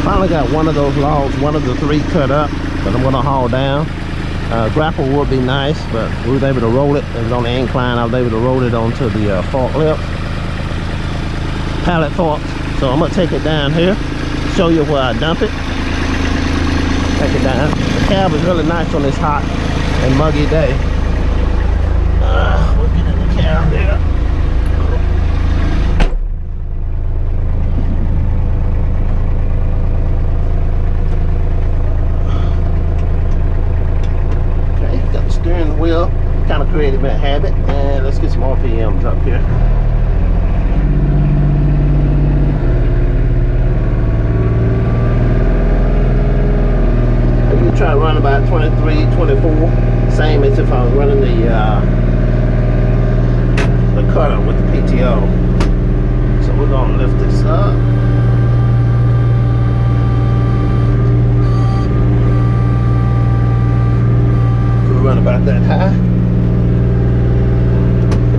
Finally got one of those logs, one of the 3 cut up that I'm gonna haul down. Grapple would be nice, but we was able to roll it. It was on the incline. I was able to roll it onto the forklift, pallet fork. So I'm gonna take it down here, show you where I dump it. Take it down. The cab is really nice on this hot and muggy day. We'll get in the cab there. Wheel, kind of created a habit, and let's get some RPMs up here. You try to run about 23, 24, same as if I was running the cutter with the PTO. So we're gonna lift this up. Run about that high.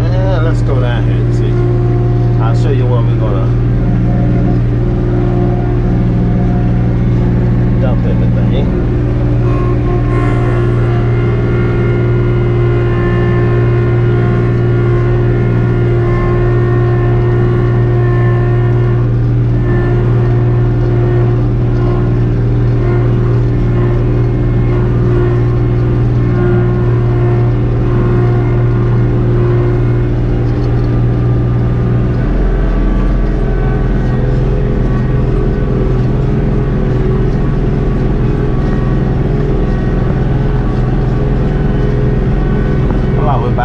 And let's go down here and see. I'll show you where we're gonna dump everything.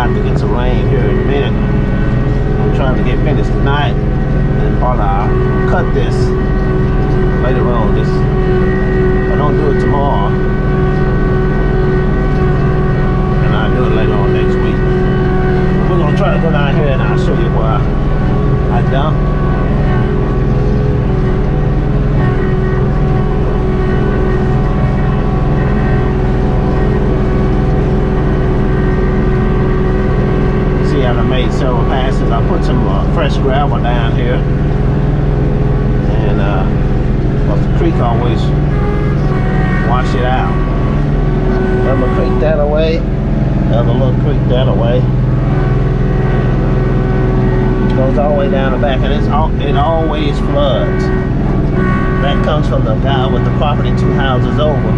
To get some rain here in a minute. I'm trying to get finished tonight, and probably I'll cut this later on. If I don't do it tomorrow, and I'll do it later on next week. We're gonna try to go down here and I'll show you where I dump. I made several passes. I put some fresh gravel down here, and well, the creek always wash it out. Have a creek that away, have a little creek that away. It goes all the way down the back, and it always floods. That comes from the guy with the property 2 houses over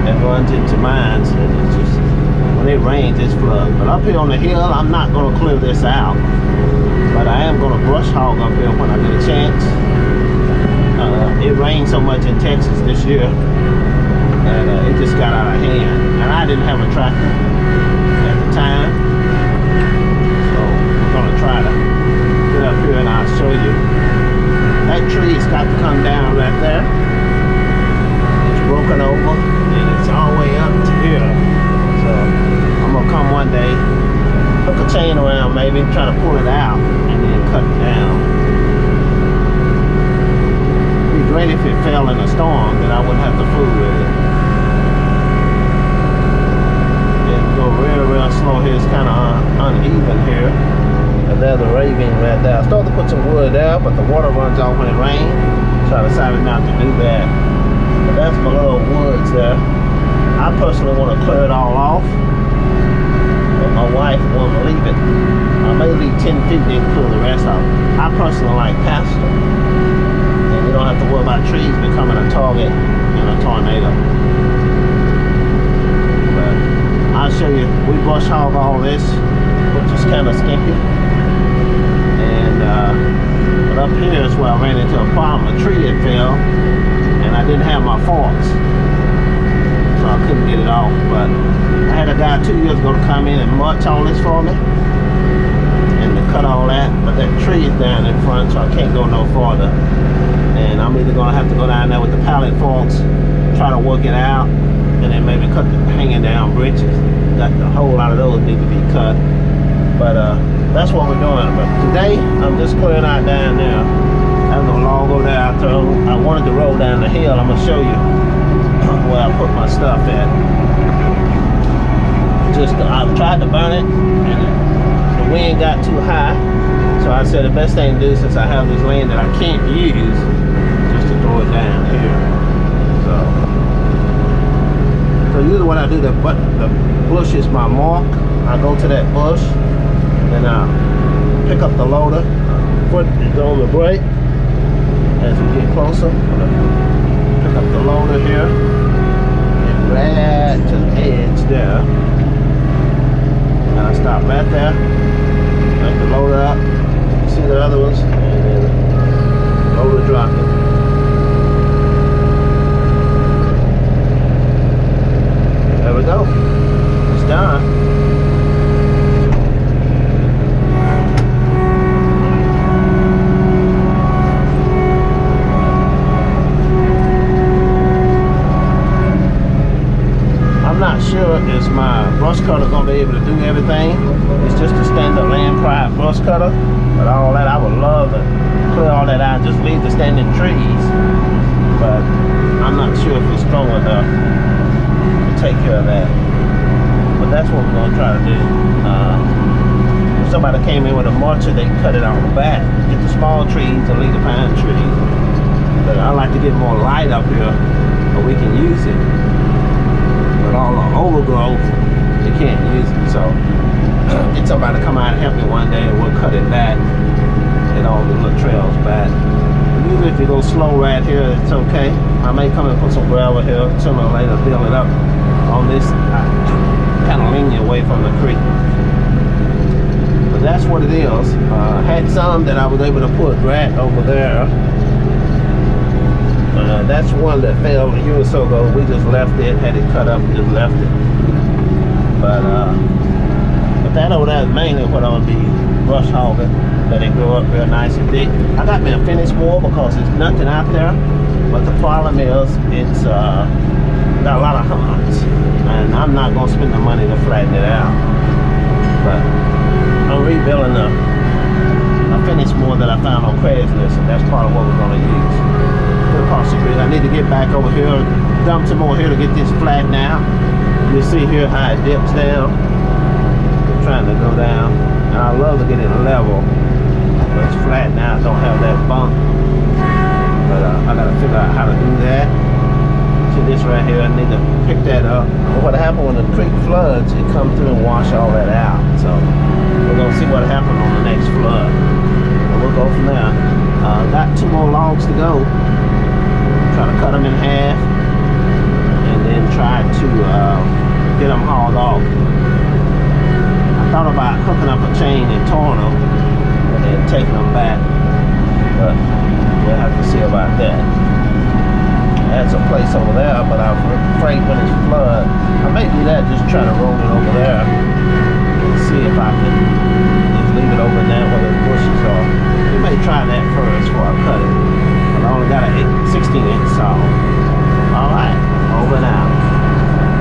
and runs into mine. And it's just, when it rains, it's flood. But up here on the hill, I'm not going to clear this out, but I am going to brush hog up here when I get a chance. It rained so much in Texas this year that it just got out of hand, and I didn't have a tractor at the time, so we're going to try to get up here and I'll show you. That tree's got to come down right there. It's broken over and it's all the way up to here. So I'm gonna come one day, hook a chain around, maybe try to pull it out and then cut it down. It'd be great if it fell in a storm, then I wouldn't have to fool with it. It'd go real slow here. It's kind of uneven here. And there's the ravine right there. I started to put some wood there, but the water runs off when it rains, so I decided not to do that. But that's my little woods there. I personally want to clear it all off, but my wife won't leave it. I may leave 10 feet and clear the rest off. I personally like pasture, and you don't have to worry about trees becoming a target in a tornado. But I'll show you. We brush hog all this, which is kind of skimpy. And but up here is where I ran into a problem. A tree had fell, and I didn't have my forks. So I couldn't get it off, but I had a guy 2 years ago to come in and mulch all this for me and to cut all that, but that tree is down in front, so I can't go no farther. And I'm either gonna have to go down there with the pallet forks, try to work it out, and then maybe cut the hanging down bridges. Got a whole lot of those need to be cut, but that's what we're doing. But today I'm just clearing out down there. There's a log over there. I wanted to roll down the hill. I'm gonna show you where I put my stuff at. I've tried to burn it, and the wind got too high, so I said the best thing to do, since I have this land that I can't use, just to throw mow it down here. So usually when I do the bush is my mark. I go to that bush, and I pick up the loader. Foot is on the brake. As we get closer, pick up the loader here, and right to the edge there. And I stop right there, make the loader up. You see the other ones, and then loader drop it. There we go. It's done. I'm not sure is my brush cutter gonna be able to do everything. It's just a standard land pride brush cutter, but all that I would love to clear all that out, just leave the standing trees. But I'm not sure if it's strong enough to take care of that. But that's what we're gonna try to do. If somebody came in with a mulcher, they can cut it on the back, get the small trees and leave the pine trees. But I like to get more light up here, so we can use it. But all the overgrowth, you can't use it. So get somebody to come out and help me one day, and we'll cut it back, get all the little trails back. Usually if you go slow right here, it's okay. I may come and put some gravel here, sooner or later build it up on this, kind of leaning away from the creek. But that's what it is. Had some that I was able to put right over there. That's one that failed a year or so ago. We just left it, had it cut up, and just left it. But that over there is mainly what I'll be brush hogging, let it grow up real nice and thick. I got me a finish wall because there's nothing out there. But the problem is, it's got a lot of humps, and I'm not gonna spend the money to flatten it out. But I'm rebuilding a finish wall that I found on Craigslist, and that's part of what we're gonna use. Across the grid. I need to get back over here, dump some more here to get this flattened out. You see here how it dips down. I'm trying to go down, and I love to get it level, but it's flattened out, don't have that bump. But I gotta figure out how to do that. See this right here, I need to pick that up. But what happened when the creek floods, it comes through and wash all that out. So we're gonna see what happens on the next flood, and we'll go from there. Got 2 more logs to go. Try to cut them in half, and then try to get them hauled off. I thought about hooking up a chain and towing them, and then taking them back, but we'll have to see about that. That's a place over there, but I'm afraid when it's flood, I may do that, just try to roll it over there.